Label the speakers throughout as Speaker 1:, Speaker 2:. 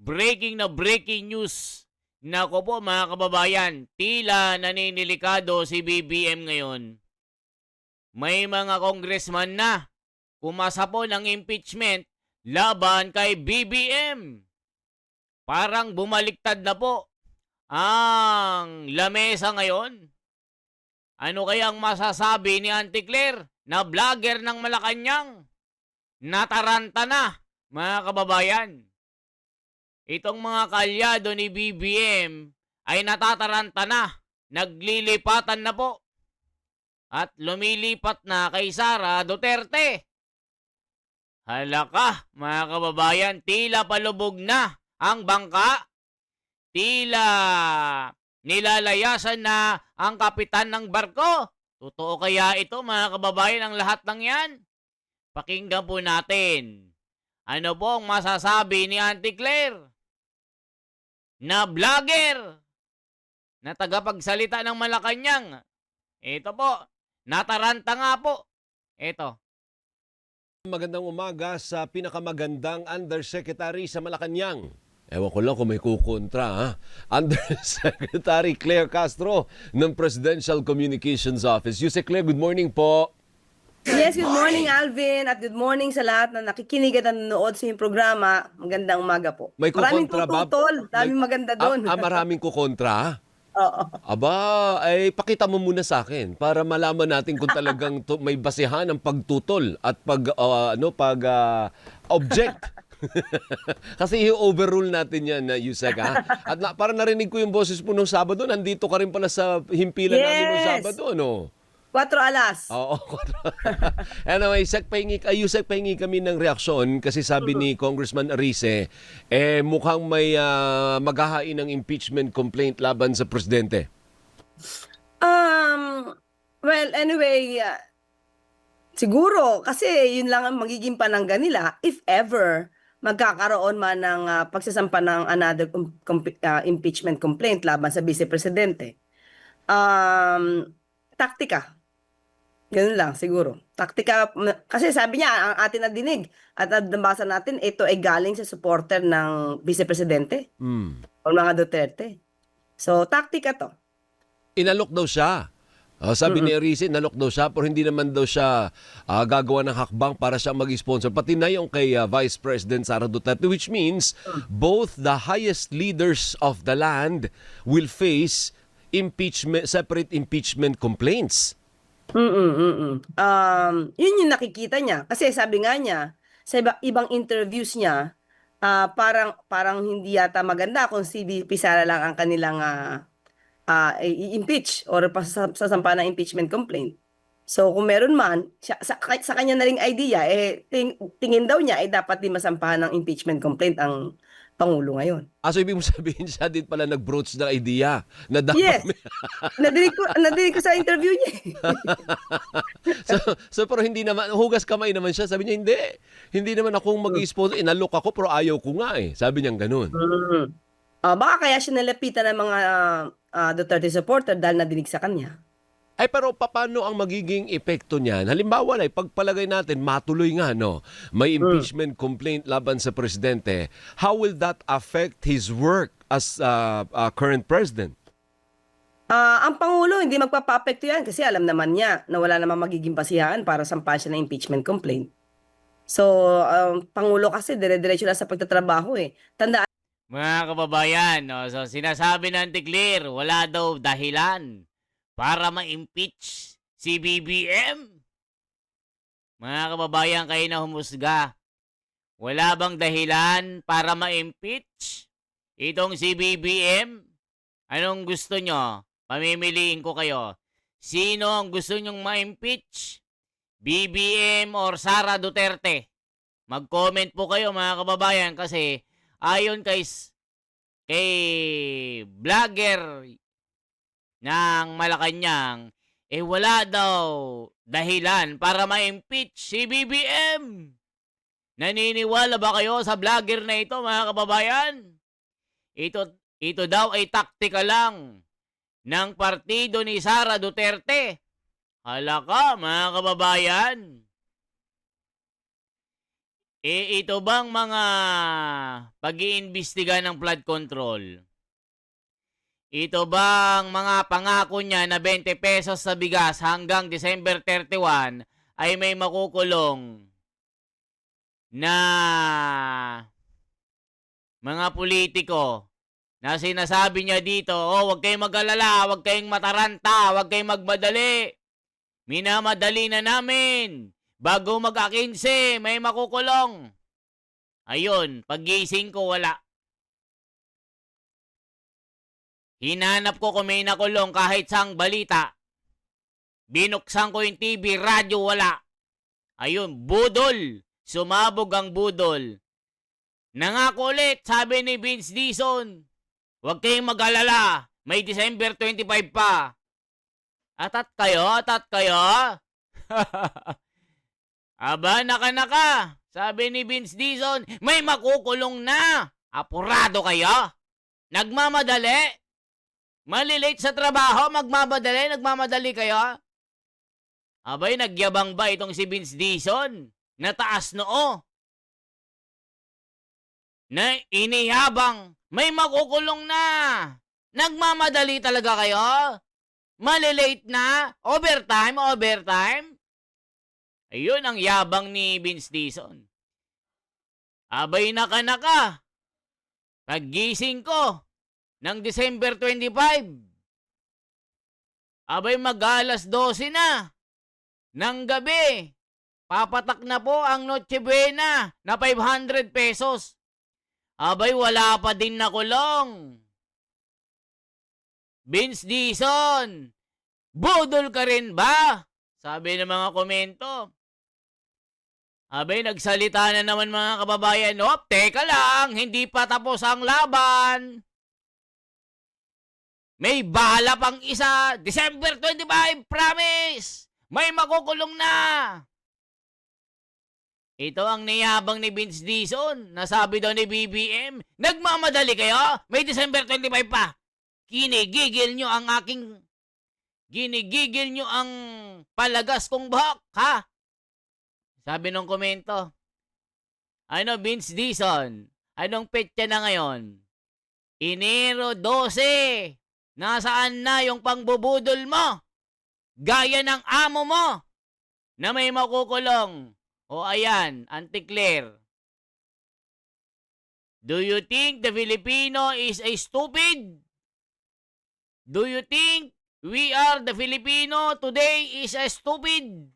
Speaker 1: breaking news. Nako po mga kababayan, tila naninilikado si BBM ngayon. May mga congressman na pumasa po ng impeachment laban kay BBM. Parang bumaliktad na po ang lamesa ngayon. Ano kayang masasabi ni Auntie Claire na vlogger ng Malacanang? Nataranta na, mga kababayan. Itong mga kalyado ni BBM ay natataranta na, naglilipatan na po, at lumilipat na kay Sara Duterte. Halaka, mga kababayan, tila palubog na ang bangka, tila nilalayasan na ang kapitan ng barko. Totoo kaya ito, mga kababayan, ang lahat ng yan? Pakinggan po natin. Ano po ang masasabi ni Auntie Claire na vlogger na tagapagsalita ng Malacanang? Ito po, nataranta nga po. Ito.
Speaker 2: Magandang umaga sa pinakamagandang undersecretary sa Malacanang. Ewan ko lang kung may kukontra, ha? Undersecretary Claire Castro ng Presidential Communications Office. Yusek Claire, good morning po.
Speaker 3: Yes, good morning Alvin at good morning sa lahat na nakikinig at nanonood sa iyong programa. Magandang umaga po.
Speaker 2: May
Speaker 3: Maraming
Speaker 2: kukontra ba?
Speaker 3: tututol, daming maganda doon.
Speaker 2: Maraming kukontra?
Speaker 3: Oo.
Speaker 2: Aba, ay pakita mo muna sa akin para malaman natin kung talagang may basehan ang pagtutol at object. Kasi i-overrule natin yan, Yusek, ha? At parang narinig ko yung boses mo nung Sabado, nandito ka rin pala sa himpilan namin nung Sabado, no?
Speaker 3: 4 alas.
Speaker 2: Oo. Anyway, Yusek, pahingi kami ng reaksyon kasi sabi ni Congressman Arce, mukhang may maghahain ng impeachment complaint laban sa presidente.
Speaker 3: Well, anyway, siguro kasi yun lang ang magiging panangga nila if ever magkakaroon man ng pagsasampa ng another impeachment complaint laban sa vice presidente. Taktika. Ganun lang, siguro. Taktika, kasi sabi niya, ang atin na dinig at nabasa natin, ito ay galing sa supporter ng vice-presidente o mga Duterte. So, taktika to.
Speaker 2: Inalok daw siya. Sabi ni Arce, inalok daw siya pero hindi naman daw siya gagawa ng hakbang para siya mag-sponsor. Pati na yung kay Vice President Sara Duterte, which means both the highest leaders of the land will face separate impeachment complaints.
Speaker 3: Yun yung nakikita niya. Kasi sabi nga niya, sa ibang interviews niya, parang hindi yata maganda kung si VP Sara lang ang kanilang i-impeach or sasampa ng impeachment complaint. So kung meron man, sa kanya na ring idea, tingin daw niya dapat din masampahan ng impeachment complaint ang Pangulo ngayon.
Speaker 2: So ibig mo sabihin siya din pala nag-broach ng idea na dapat
Speaker 3: Yes. Nadinig ko sa interview niya.
Speaker 2: so pero hindi naman, hugas kamay naman siya. Sabi niya, hindi naman akong mag-sponsor. Inalok ako pero ayaw ko nga eh. Sabi niya ganun.
Speaker 3: Baka kaya siya nalapitan ng mga Duterte supporter dahil nadinig sa kanya.
Speaker 2: Pero paano ang magiging epekto niyan? Halimbawa na, pagpalagay natin, matuloy nga, no? May impeachment complaint laban sa presidente. How will that affect his work as current president?
Speaker 3: Ang Pangulo, hindi magpapa-apekto yan kasi alam naman niya na wala namang magiging basihan para sampahan siya ng impeachment complaint. So, Pangulo kasi dire-diretso lang sa pagtatrabaho eh. Tandaan.
Speaker 1: Mga kababayan, no? So sinasabi ng Auntie Claire, wala daw dahilan para ma-impeach si BBM. Mga kababayan, kayo na humusga. Wala bang dahilan para ma-impeach itong si BBM? Anong gusto nyo? Pamimiliin ko kayo. Sino ang gusto nyong ma-impeach? BBM or Sara Duterte? Mag-comment po kayo mga kababayan kasi ayon kay vlogger ng Malacanang, wala daw dahilan para ma-impeach si BBM. Naniniwala ba kayo sa vlogger na ito, mga kababayan? Ito daw ay taktika lang ng partido ni Sara Duterte. Halaka, mga kababayan. ito bang mga pag-iimbestiga ng flood control? Ito bang mga pangako niya na 20 pesos sa bigas hanggang December 31 ay may makukulong na mga politiko na sinasabi niya dito, oh, huwag kayong mag-alala, huwag kayong mataranta, huwag kayong magmadali. Minamadali na namin. Bago mag-15, may makukulong. Ayun, paggising ko, wala. Hinanap ko kung may nakulong kahit sang balita. Binuksan ko yung TV, radyo, wala. Ayun, budol. Sumabog ang budol. Nangako ulit, sabi ni Vince Dizon, huwag kayong mag-alala, may December 25 pa. Atat kayo? Aba, naka-naka. Sabi ni Vince Dizon, may makukulong na. Apurado kayo? Nagmamadali? Malilate sa trabaho, nagmamadali kayo? Abay, nagyabang ba itong si Vince Dizon? Nataas noo. Na iniyabang, may makukulong na. Nagmamadali talaga kayo? Malilate na? Overtime? Ayun ang yabang ni Vince Dizon. Abay, naka-naka. Paggising ko ng December 25, abay, mag-alas 12 na ng gabi. Papatak na po ang Noche Buena na 500 pesos. Abay, wala pa din nakulong. Vince Dizon, budol ka rin ba? Sabi ng mga komento. Abay, nagsalita na naman mga kababayan. Hop, teka lang, hindi pa tapos ang laban. May bala pang isa. December 25, promise! May makukulong na. Ito ang niyabang ni Vince Dizon. Nasabi daw ni BBM, nagmamadali kayo? May December 25 pa. Ginigigil nyo ang palagas kong buhok, ha? Sabi nung komento. Ano, Vince Dizon? Anong petsa na ngayon? Enero 12. Nasaan na yung pangbubudol mo? Gaya ng amo mo na may makukulong. O ayan, Auntie Claire. Do you think the Filipino is a stupid? Do you think we are the Filipino today is a stupid?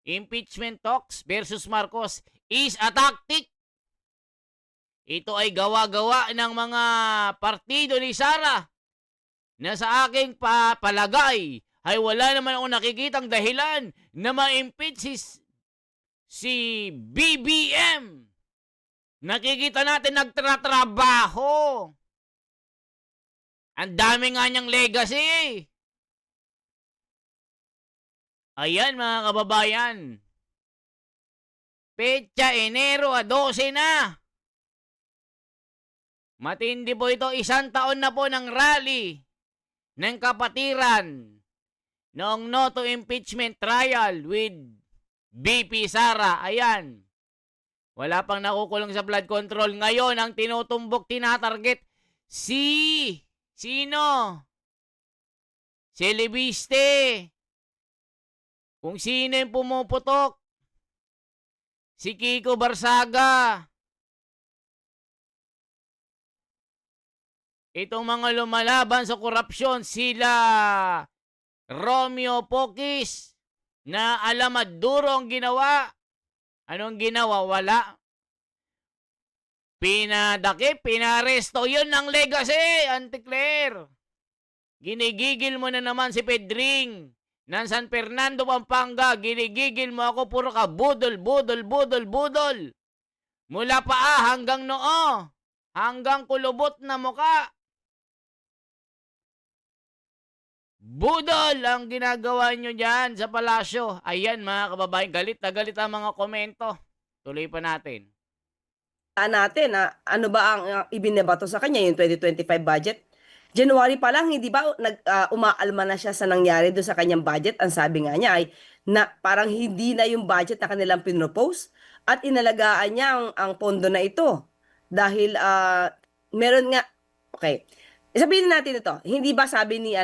Speaker 1: Impeachment talks versus Marcos is a tactic. Ito ay gawa-gawa ng mga partido ni Sara na sa aking palagay ay wala naman akong nakikitang dahilan na ma-impeach si BBM. Nakikita natin nagtratrabaho. Ang dami nga niyang legacy. Ayan mga kababayan. Petsa Enero 12 na. Matindi po ito. 1 taon na po ng rally ng kapatiran noong no to impeachment trial with BP Sara. Ayan. Wala pang nakukulong sa flood control. Ngayon, ang tinutumbok, tinatarget, sino? Si Libiste. Kung sino yung pumuputok. Si Kiko Barsaga. Itong mga lumalaban sa korupsyon, sila Romeo Poquis, na alamat duro ang ginawa. Anong ginawa? Wala. Pinadakip, pinaresto. Yun ang legacy, Auntie Claire. Ginigigil mo na naman si Pedring ng San Fernando, Pampanga. Ginigigil mo ako, puro ka budol. Mula paa hanggang noo. Hanggang kulubot na muka. Budol ang ginagawa nyo dyan sa palasyo. Ayan mga kababayan, galit na galit ang mga komento. Tuloy pa natin.
Speaker 3: Natin, ano ba ang ibinabato sa kanya, yung 2025 budget? January pa lang, hindi ba umaalma na siya sa nangyari doon sa kanyang budget? Ang sabi nga niya ay na parang hindi na yung budget na kanilang pinropose. at inalagaan niya ang pondo na ito. Dahil meron nga, okay, sabihin natin ito, hindi ba sabi ni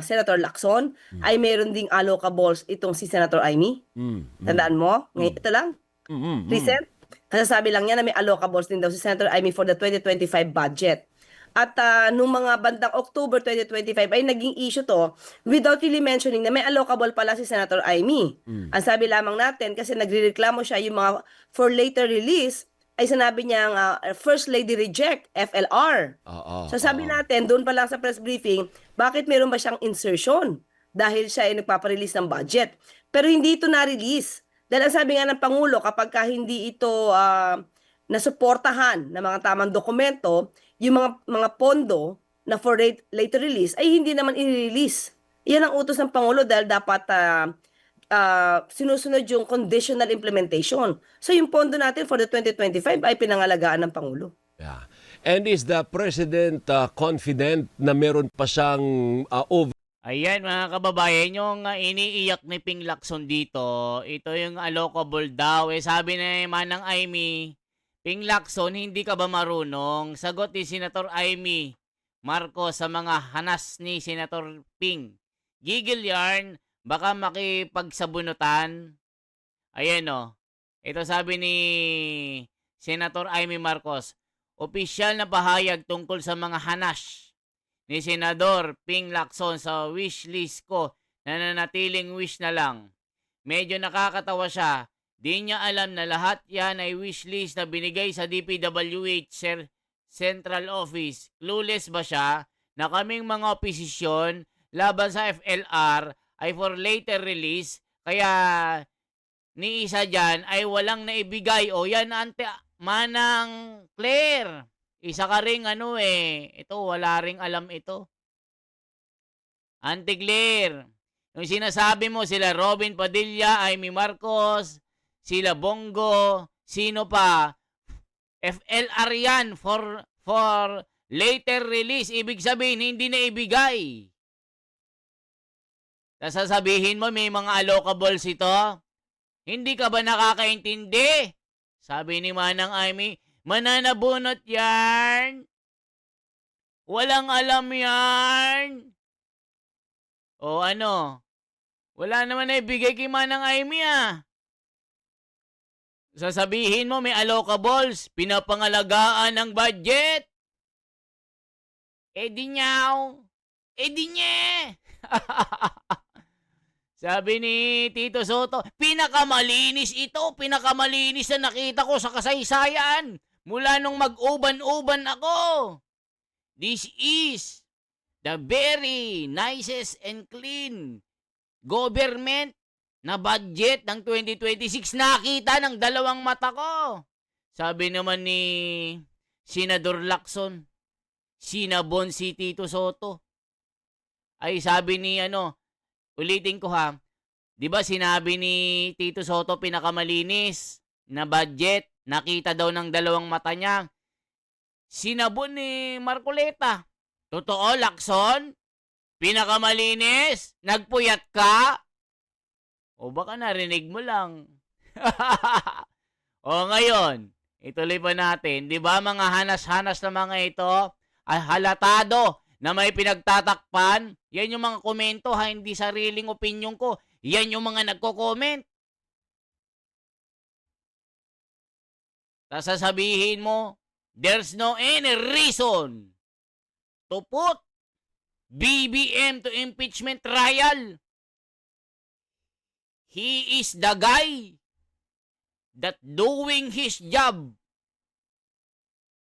Speaker 3: Senator Lacson ay meron ding allocables itong si Senator Amy? Tandaan mo? Ngayon, ito lang, recent. Kasasabi lang niya na may allocables din daw si Senator Amy for the 2025 budget. At nung mga bandang October 2025 ay naging issue to without really mentioning na may allocable pala si Senator Amy. Ang sabi lamang natin, kasi nagrereklamo siya yung mga for later release, ay sinabi niyang First Lady Reject, FLR.
Speaker 2: Oo.
Speaker 3: So sabi natin, doon pa lang sa press briefing, bakit meron ba siyang insertion? Dahil siya ay nagpaparelease ng budget. Pero hindi ito na-release. Dahil ang sabi nga ng Pangulo, kapag hindi ito nasuportahan ng mga tamang dokumento, yung mga pondo na for later release ay hindi naman i-release. Yan ang utos ng Pangulo dahil dapat sinusunod yung conditional implementation. So yung pondo natin for the 2025 ay pinangalagaan ng Pangulo.
Speaker 2: Yeah. And is the President confident na meron pa siyang over?
Speaker 1: Ayan mga kababayan, yung iniiyak ni Ping Lacson dito, ito yung allocable daw. Sabi na Manang Amy, Ping Lacson, hindi ka ba marunong? Sagot ni Senator Amy Marcos sa mga hanas ni Senator Ping. Gigil yarn, baka makipagsabunutan. Ayan o. Ito sabi ni Senator Amy Marcos, opisyal na pahayag tungkol sa mga hanas ni Senador Ping Lacson sa wish list ko na nanatiling wish na lang. Medyo nakakatawa siya. Di niya alam na lahat yan ay wish list na binigay sa DPWH Central Office. Clueless ba siya na kaming mga oposisyon laban sa FLR ay for later release kaya ni isa dyan ay walang naibigay. O yan, ante, Manang Claire. Isa ka ring ito wala ring alam ito. Auntie Claire, yung sinasabi mo sila Robin Padilla, Amy Marcos, sila Bongo, sino pa? FLR yan for later release. Ibig sabihin hindi na ibigay. Sasabihin mo may mga allocables ito? Hindi ka ba nakakaintindi? Sabi ni Manang Amy, mananabunot yan. Walang alam yan. O ano? Wala naman na ibigay kay Manang Amy Sasabihin mo may allocables, pinapangalagaan ng budget. Di nyaw. Di nye. Sabi ni Tito Soto, pinakamalinis ito, pinakamalinis na nakita ko sa kasaysayan mula nung mag-uban-uban ako. This is the very nicest and clean government na budget ng 2026. Nakita ng dalawang mata ko. Sabi naman ni Senador Lacson, sinabon si Tito Soto. Ay sabi ni ulitin ko di ba sinabi ni Tito Soto pinakamalinis na budget, nakita daw ng dalawang mata niya. Sinabon ni Marcoleta. Totoo, Lacson? Pinakamalinis? Nagpuyat ka? O baka narinig mo lang. O ngayon, ituloy pa natin. Di ba mga hanas-hanas na mga ito, ay halatado na may pinagtatakpan? Yan yung mga komento hindi sariling opinion ko. Yan yung mga nagko-comment. Tapos sasabihin mo, there's no any reason to put BBM to impeachment trial. He is the guy that doing his job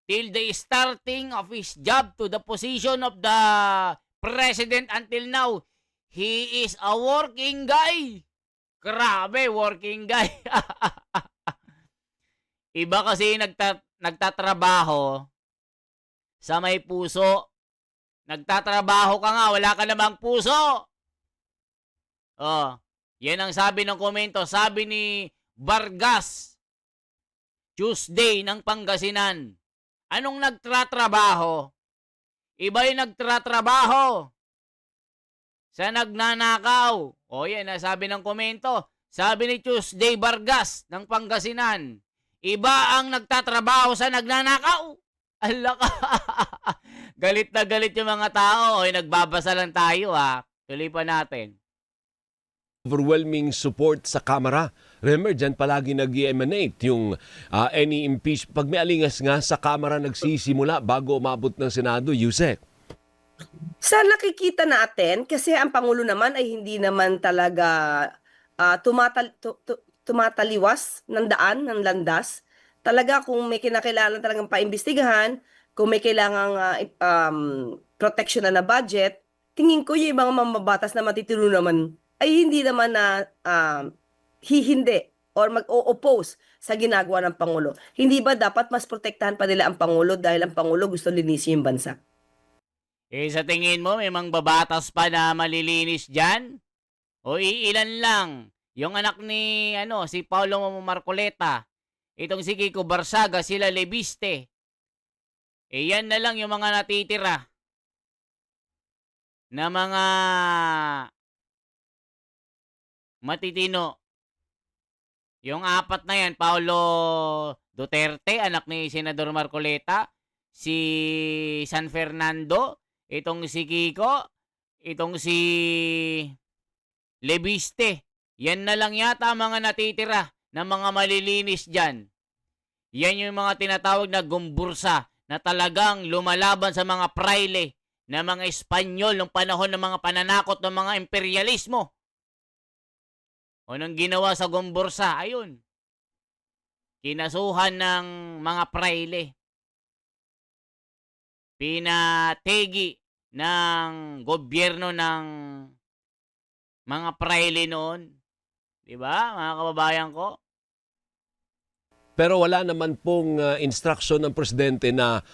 Speaker 1: till the starting of his job to the position of the president until now. He is a working guy. Grabe, working guy. Iba kasi nagtatrabaho sa may puso. Nagtatrabaho ka nga, wala ka namang puso. Yan ang sabi ng komento. Sabi ni Vargas, Tuesday ng Pangasinan. Anong nagtatrabaho? Iba yung nagtatrabaho sa nagnanakaw. Yan ang sabi ng komento. Sabi ni Tuesday Vargas ng Pangasinan, iba ang nagtatrabaho sa nagnanakaw. Ala ka. Galit na galit yung mga tao. Oy, nagbabasa lang tayo ha. Tuloy pa natin.
Speaker 2: Overwhelming support sa Kamara. Remember, dyan palagi nag-emanate yung any impeachment. Pag may alingas nga sa Kamara nagsisimula bago umabot ng Senado, Yusek.
Speaker 3: Sa nakikita natin, kasi ang Pangulo naman ay hindi naman talaga tumataliwas ng daan, ng landas. Talaga kung may kinakailangan talagang paimbestigahan, kung may kailangang protection na budget, tingin ko yung mga mamabatas na matitino naman ay hindi naman na hihindi or mag-o-oppose sa ginagawa ng Pangulo. Hindi ba dapat mas protektahan pa nila ang Pangulo dahil ang Pangulo gusto linisin yung bansa?
Speaker 1: Eh, sa tingin mo, may mga babatas pa na malilinis dyan? O iilan lang? Yung anak ni, si Paulo Marcoleta, itong si Kiko Barsaga, sila Lebiste. Eh, yan na lang yung mga natitira na mga matitino. Yung apat na yan, Paulo Duterte, anak ni Senador Marcoleta, si San Fernando, itong si Kiko, itong si Lebiste. Yan na lang yata mga natitira na mga malilinis dyan. Yan yung mga tinatawag na gumbursa na talagang lumalaban sa mga praile na mga Espanyol nung panahon ng mga pananakot ng mga imperialismo. O nang ginawa sa gumbursa, ayun. Kinasuhan ng mga praile. Pinategi ng gobyerno ng mga praile noon. Diba, mga kababayan ko?
Speaker 2: Pero wala naman pong instruction ng presidente na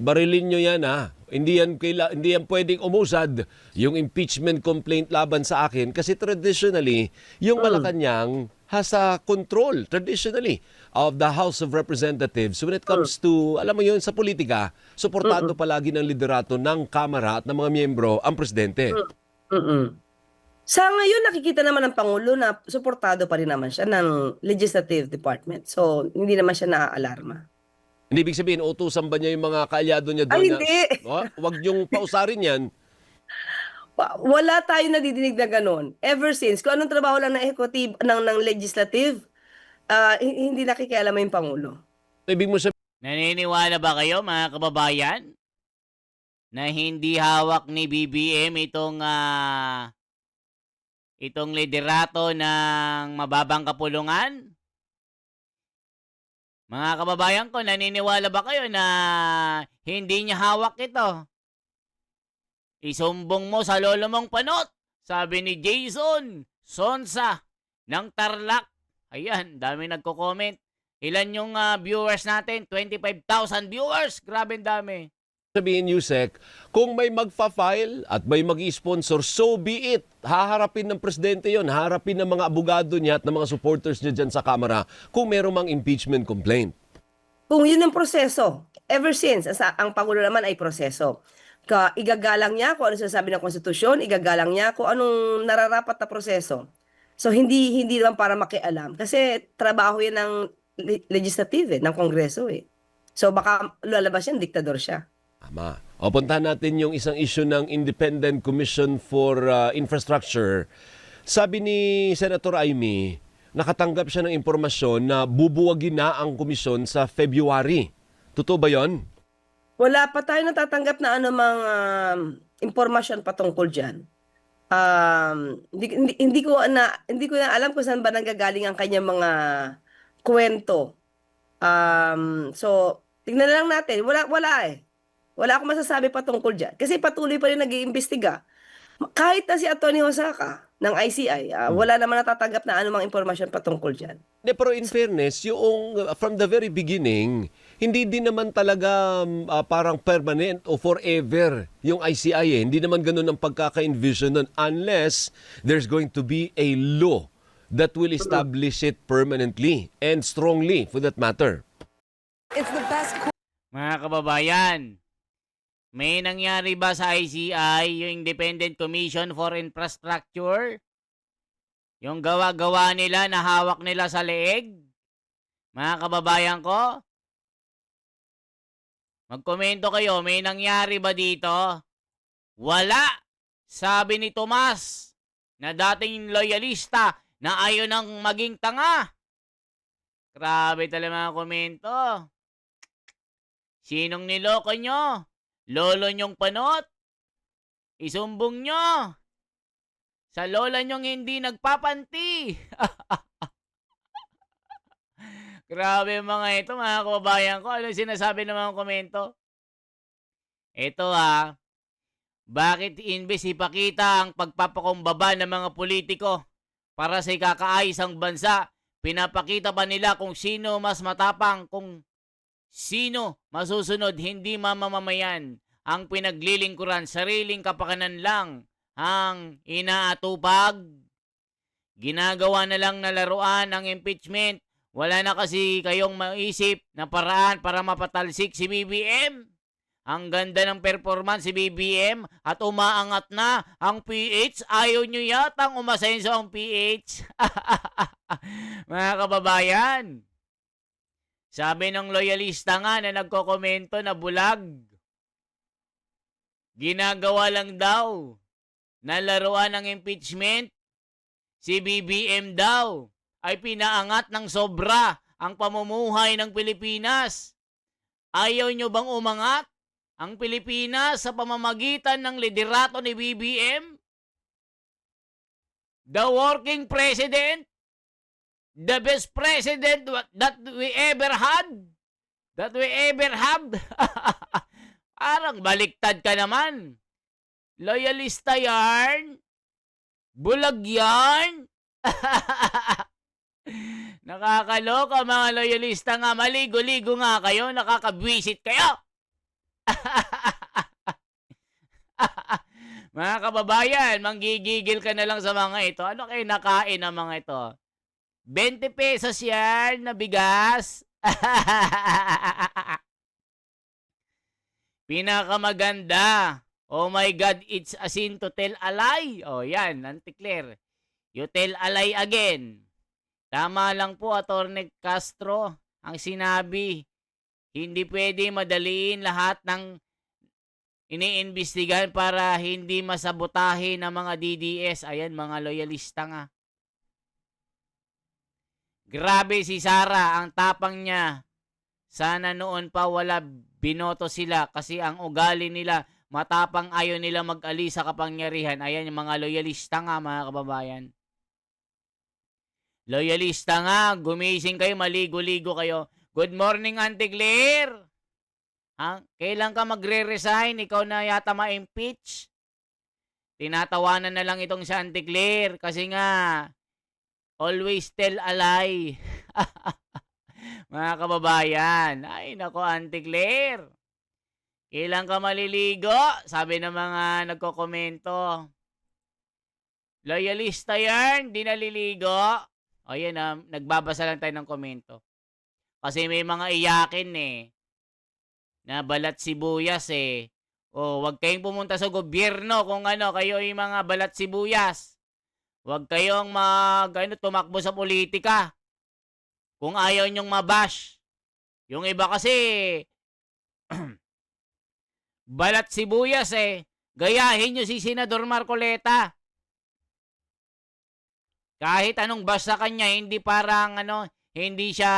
Speaker 2: barilin nyo yan ha. Hindi yan pwedeng umusad yung impeachment complaint laban sa akin kasi traditionally, yung Malacanang has a control traditionally of the House of Representatives when it comes to, alam mo yun, sa politika, suportado palagi ng liderato ng Kamara at ng mga miyembro ang presidente.
Speaker 3: Sa ngayon, nakikita naman ng Pangulo na suportado pa rin naman siya ng Legislative Department. So, hindi naman siya naaalarma.
Speaker 2: Hindi ibig sabihin, utusan ba niya yung mga kaalyado niya doon?
Speaker 3: Ay, hindi.
Speaker 2: Huwag niyong pausarin yan.
Speaker 3: Wala tayo nadidinig na ganun. Ever since, kung anong trabaho lang ng executive, ng legislative, hindi nakikialam yung Pangulo.
Speaker 2: Ibig mo sabihin,
Speaker 1: Naniniwala ba kayo, mga kababayan, na hindi hawak ni BBM itong liderato ng mababang kapulungan? Mga kababayan ko, naniniwala ba kayo na hindi niya hawak ito? Isumbong mo sa lolo mong panot, sabi ni Jason Sonsa ng Tarlac. Ayan, dami nagko-comment. Ilan yung viewers natin? 25,000 viewers. Grabe dami.
Speaker 2: sabihin, Yusek, kung may magfa-file at may mag-sponsor, so be it. Haharapin ng presidente yon, haharapin ng mga abogado niya at ng mga supporters niya dyan sa Kamara kung meron mang impeachment complaint.
Speaker 3: Kung yun ang proseso, ever since, ang Pangulo naman ay proseso. Igagalang niya kung ano sinasabi ng konstitusyon, igagalang niya kung anong nararapat na proseso. So, hindi naman para makialam. Kasi trabaho yan ng legislative, ng Kongreso. So, baka lalabas yan, diktador siya.
Speaker 2: Tama. O, puntahan natin yung isang issue ng Independent Commission for Infrastructure. Sabi ni Senator Amy, nakatanggap siya ng impormasyon na bubuwagin na ang komisyon sa February. Totoo ba yon?
Speaker 3: Wala pa tayo natatanggap na anumang impormasyon patungkol dyan. Hindi ko na alam kung saan ba nanggagaling ang kanyang mga kwento. So, tignan na lang natin. Wala eh. Wala akong masasabi patungkol dyan. Kasi patuloy pa rin nag-iimbestiga. Kahit na si Atty. Hosaka ng ICI, wala naman natatanggap na anumang impormasyon patungkol dyan.
Speaker 2: Pero in fairness, yung from the very beginning, hindi din naman talaga parang permanent o forever yung ICI. Hindi naman ganun ang pagkaka-envision nun unless there's going to be a law that will establish it permanently and strongly for that matter.
Speaker 1: Mga kababayan, may nangyari ba sa ICI, yung Independent Commission for Infrastructure? Yung gawa-gawa nila na hawak nila sa leeg. Mga kababayan ko, magkomento kayo, may nangyari ba dito? Wala! Sabi ni Tomas, na dating loyalista, na ayaw nang maging tanga. Grabe talaga mga komento. Sinong niloko nyo? Lolo nyong panot? Isumbong nyo sa lola nyong hindi nagpapanti. Grabe mga ito, mga kababayan ko. Ano sinasabi ng mga komento? Ito bakit imbes ipakita ang pagpapakumbaba ng mga politiko para sa ikakaayos bansa, pinapakita pa nila kung sino mas matapang, kung sino masusunod, hindi mamamayan. Ang pinaglilingkuran, sariling kapakanan lang ang inaatupag. Ginagawa na lang na laruan ang impeachment. Wala na kasi kayong maisip na paraan para mapatalsik si BBM. Ang ganda ng performance si BBM at umaangat na ang PH. Ayaw nyo yatang umasenso ang PH. Mga kababayan, sabi ng loyalista nga na nagkokomento na bulag, ginagawa lang daw na laruan ng impeachment. Si BBM daw ay pinaangat ng sobra ang pamumuhay ng Pilipinas. Ayaw nyo bang umangat ang Pilipinas sa pamamagitan ng liderato ni BBM? The working president, the best president that we ever had, that we ever have. Parang baliktad ka naman. Loyalista yarn, bulag yarn. Nakakaloka mga loyalista nga, maligo-ligo nga kayo, nakakabwisit kayo. Mga kababayan, manggigigil ka na lang sa mga ito. Ano kayo nakain ng mga ito? 20 pesos yan na bigas. Pinakamaganda. Oh my God, it's a sin to tell a lie. Oh yan, Auntie Claire. You tell a lie again. Tama lang po, Atty. Castro, ang sinabi. Hindi pwede madaliin lahat ng iniimbestigahan para hindi masabotahe ng mga DDS. Ayan, mga loyalista nga. Grabe si Sara, ang tapang niya. Sana noon pa wala binoto sila kasi ang ugali nila, matapang, ayaw nila mag-alis sa kapangyarihan. Ayan, yung mga loyalista nga, mga kababayan. Loyalista nga, gumising kayo, maligo-ligo kayo. Good morning, Auntie Claire. Kailan ka magre-resign? Ikaw na yata ma-impeach. Tinatawanan na lang itong si Auntie Claire kasi nga, always tell a lie. Mga kababayan, ay nako Auntie Claire. Kailan ka maliligo? Sabi ng mga nagkokomento. Loyalista yan, di naliligo. O yan nagbabasa lang tayo ng komento. Kasi may mga iyakin na balat sibuyas O, wag kayong pumunta sa gobyerno kung kayo ay mga balat sibuyas. Wag kayong tumakbo sa politika. Kung ayaw nyong mabash. Yung iba kasi, balat sibuyas gayahin nyo si Senador Marcoleta. Kahit anong bash sa kanya, hindi parang hindi siya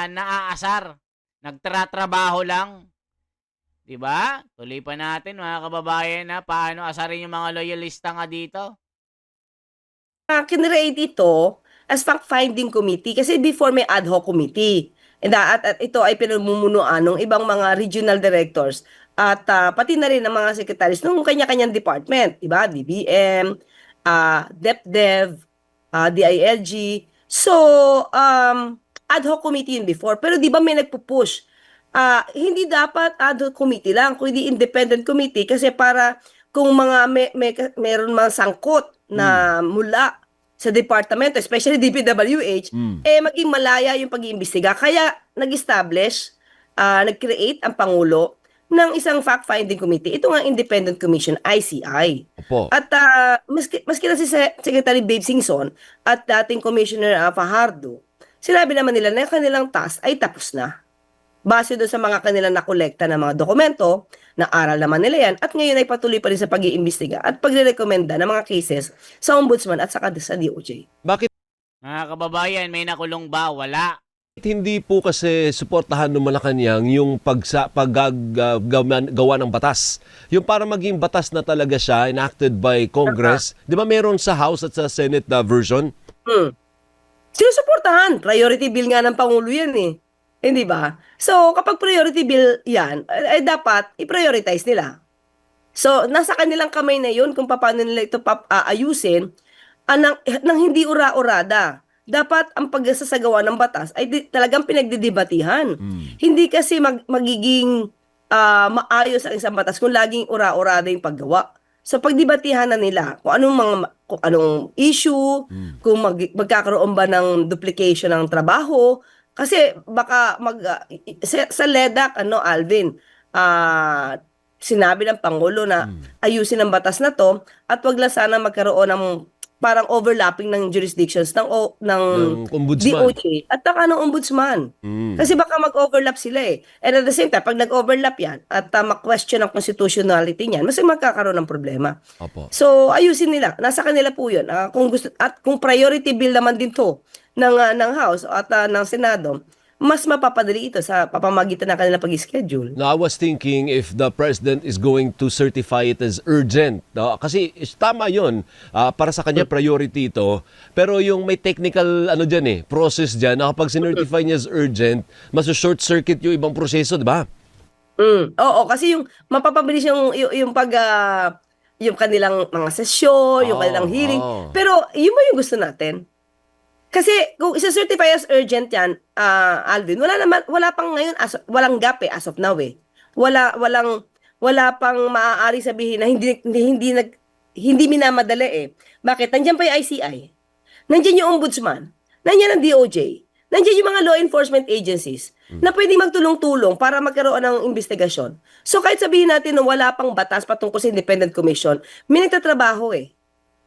Speaker 1: naaasar. Nagtratrabaho lang. Diba? Tuloy pa natin mga kababayan paano asarin yung mga loyalista nga dito.
Speaker 3: Kinreate ito as fact-finding committee kasi before may ad hoc committee. At ito ay pinamumunuan ng ibang mga regional directors at pati na rin ng mga secretaries ng kanya-kanyang department, diba? DBM, DepDev, DILG. So, ad hoc committee yun before. Pero di ba may nagpupush? Hindi dapat ad hoc committee lang, kundi independent committee kasi para kung meron mga sangkot na mula sa departamento, especially DPWH, maging malaya yung pag-iimbestiga. Kaya nag-establish, nag-create ang Pangulo ng isang fact-finding committee. Ito nga Independent Commission, ICI.
Speaker 2: Opo.
Speaker 3: At maski na si Secretary Babe Singson at dating Commissioner Fajardo, sinabi naman nila na yung kanilang task ay tapos na. Base doon sa mga kanilang nakolekta ng mga dokumento, na aral naman nila yan, at ngayon ay patuloy pa rin sa pag-iimbestiga at pagre-recommenda ng mga cases sa Ombudsman at saka sa DOJ.
Speaker 2: Bakit
Speaker 1: Mga kababayan, may nakulong ba? Wala.
Speaker 2: hindi po kasi suportahan ng Malacanang yung gawa ng batas? Yung para maging batas na talaga siya, enacted by Congress. Di ba meron sa House at sa Senate na version?
Speaker 3: Sinusuportahan. Priority bill nga ng Pangulo yan eh. Hindi ba? So, kapag priority bill yan, ay dapat i-prioritize nila. So, nasa kanilang kamay na yun kung paano nila ito ayusin nang hindi ura-urada. Dapat ang pagsasagawa ng batas ay talagang pinagdidebatihan. Hindi kasi magiging maayos ang isang batas kung laging ura-urada yung paggawa. So pagdebatihan na nila kung anong issue, kung magkakaroon ba ng duplication ng trabaho, kasi baka sa LEDAC Alvin, sinabi ng Pangulo na ayusin ang batas na to at wag lang sana magkaroon ng parang overlapping ng jurisdictions ng
Speaker 2: Ombudsman.
Speaker 3: DOJ at saka ng Ombudsman. Kasi baka mag-overlap sila eh. And at the same time, pag nag-overlap yan at ma-question ang constitutionality niyan, mas magkakaroon ng problema.
Speaker 2: Opo.
Speaker 3: So, ayusin nila. Nasa kanila po yun. Kung gusto, at kung priority bill naman din to ng House at ng Senado, mas mapapadali ito sa pamamagitan ng kanilang pag-schedule.
Speaker 2: Now, I was thinking if the President is going to certify it as urgent. Kasi tama yun. Para sa kanya, priority ito. Pero yung may technical process dyan, na kapag sinertify niya as urgent, mas short circuit yung ibang proseso, di ba?
Speaker 3: Oo, kasi yung mapapabilis yung kanilang mga sesyon, yung kanilang hearing. Pero yun ba yung gusto natin? Kasi kung isa-certify as urgent yan, Alvin, wala pang ngayon, walang gap as of now eh. Wala pang maaari sabihin na hindi minamadali eh. Bakit? Nandiyan pa yung ICI. Nandiyan yung Ombudsman. Nandiyan ang DOJ. Nandiyan yung mga law enforcement agencies na pwedeng magtulong-tulong para magkaroon ng investigasyon. So kahit sabihin natin na wala pang batas patungkol sa Independent Commission, may nagtatrabaho eh.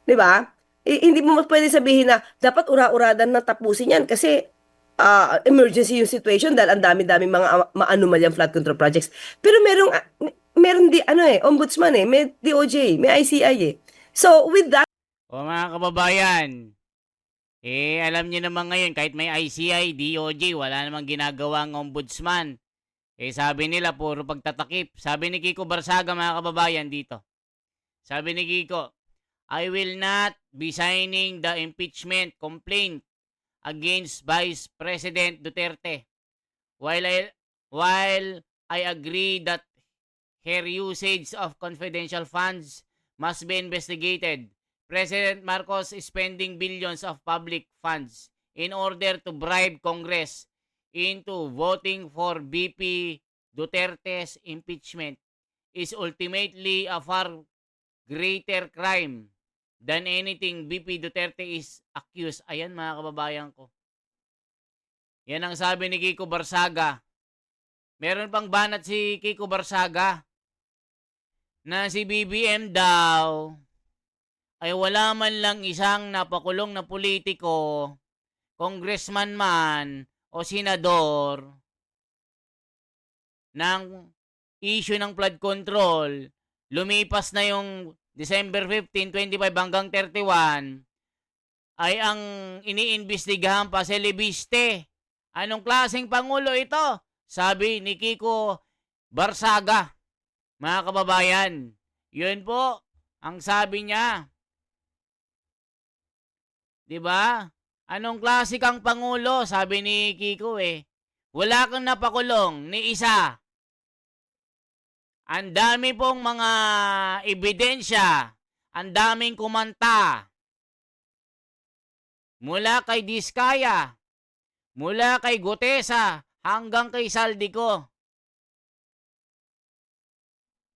Speaker 3: 'Di ba? Hindi mo pwede sabihin na dapat ura-uradan na tapusin yan kasi emergency yung situation dahil ang dami-dami mga maanumalyang flood control projects. Pero meron Ombudsman eh, may DOJ, may ICI eh. So with that,
Speaker 1: O mga kababayan, alam niyo naman ngayon, kahit may ICI, DOJ, wala namang ginagawang ombudsman. Sabi nila, puro pagtatakip. Sabi ni Kiko Barsaga, mga kababayan, dito. Sabi ni Kiko, I will not be signing the impeachment complaint against Vice President Duterte. While I agree that her usage of confidential funds must be investigated, President Marcos is spending billions of public funds in order to bribe Congress into voting for VP Duterte's impeachment is ultimately a far greater crime than anything VP Duterte is accused. Ayan mga kababayan ko. Yan ang sabi ni Kiko Barsaga. Meron pang banat si Kiko Barsaga na si BBM daw ay wala man lang isang napakulong na politiko, congressman man o senador ng issue ng flood control. Lumipas na yung December 15, 25 hanggang 31 ay ang iniimbestigahan pa si Lebiste. Anong klaseng pangulo ito? Sabi ni Kiko Barsaga. Mga kababayan, yun po ang sabi niya. 'Di ba? Anong klase kang pangulo? Sabi ni Kiko eh. Wala kang napakulong ni isa. Ang dami pong mga ebidensya, ang daming kumanta. Mula kay Diskaya, mula kay Gutesa, hanggang kay Saldico.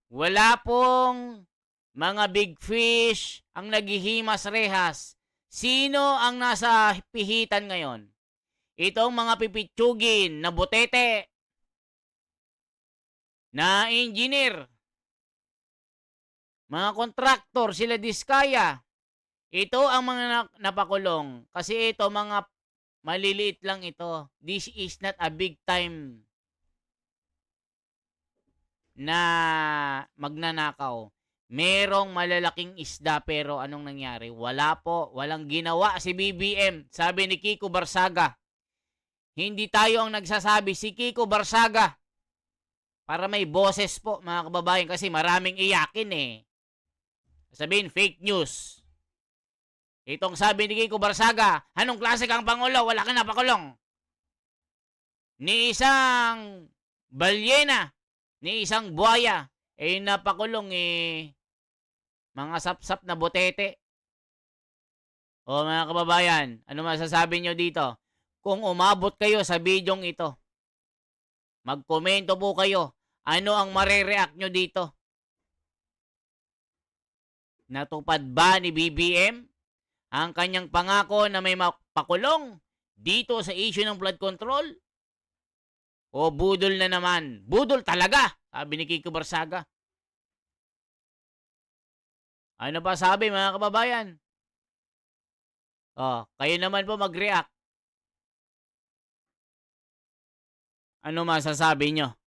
Speaker 1: Wala pong mga big fish ang naghihimas rehas. Sino ang nasa pihitan ngayon? Itong mga pipitsugin na butete. na engineer, mga kontraktor, sila Diskaya. Ito ang mga napakulong. Kasi ito, mga maliliit lang ito. This is not a big time na magnanakaw. Merong malalaking isda pero anong nangyari? Wala po. Walang ginawa si BBM. Sabi ni Kiko Barsaga. Hindi tayo ang nagsasabi. Si Kiko Barsaga. Para may boses po mga kababayan kasi maraming iyakin eh. Sabihin fake news. Itong sabi ni Kiko Barsaga, anong klase kang Pangulo? Wala ka na pakulong. Ni isang balyena, ni isang buhaya, napakulong mga sapsap na botete. O mga kababayan, ano masasabi nyo dito? Kung umabot kayo sa bidyong ito, magkomento po kayo. Ano ang marereact nyo dito? Natupad ba ni BBM ang kanyang pangako na may mapakulong dito sa issue ng flood control? O budol na naman? Budol talaga, sabi ni Kiko Barsaga. Ano pa sabi mga kababayan? Kayo naman po mag-react. Ano masasabi nyo?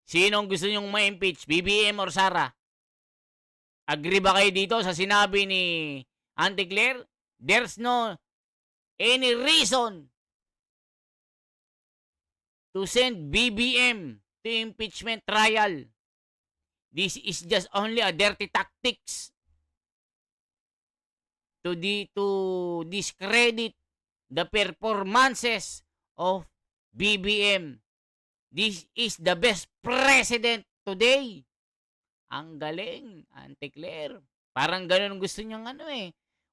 Speaker 1: Sinong gusto nyong ma-impeach? BBM or Sara? Agree ba kayo dito sa sinabi ni Auntie Claire? There's no any reason to send BBM to impeachment trial. This is just only a dirty tactics to discredit the performances of BBM. This is the best president today. Ang galing, Auntie Claire. Parang ganun gusto niyang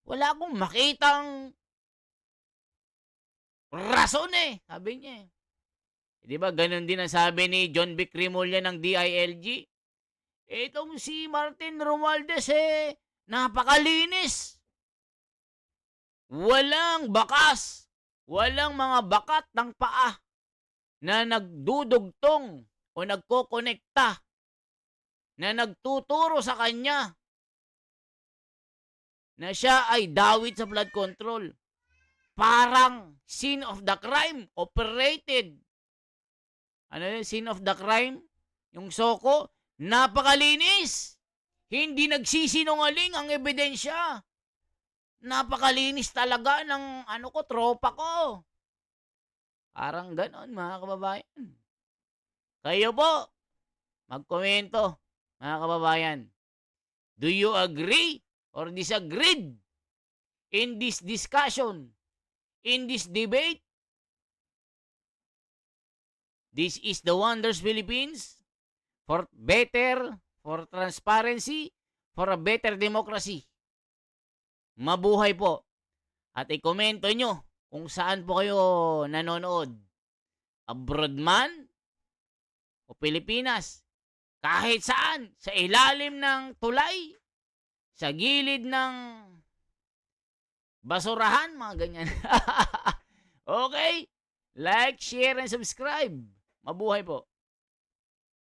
Speaker 1: Wala akong makitang rason sabi niya. Di ba ganun din ang sabi ni John Vic Rimulya ng DILG? Itong si Martin Romualdez napakalinis. Walang bakas. Walang mga bakat ng paa na nagdudugtong o nagkokonekta na nagtuturo sa kanya na siya ay dawit sa flood control. Parang scene of the crime operated. Ano yun? Scene of the crime? Yung Soko? Napakalinis! Hindi nagsisinungaling ang ebidensya. Napakalinis talaga ng tropa ko. Parang ganon mga kababayan. Kayo po, magkomento mga kababayan. Do you agree or disagree in this discussion, in this debate? This is the Wonders Philippines for better, for transparency, for a better democracy. Mabuhay po. At i-komento nyo kung saan po kayo nanonood. Abroad man o Pilipinas. Kahit saan. Sa ilalim ng tulay. Sa gilid ng basurahan. Mga ganyan. Okay? Like, share, and subscribe. Mabuhay po.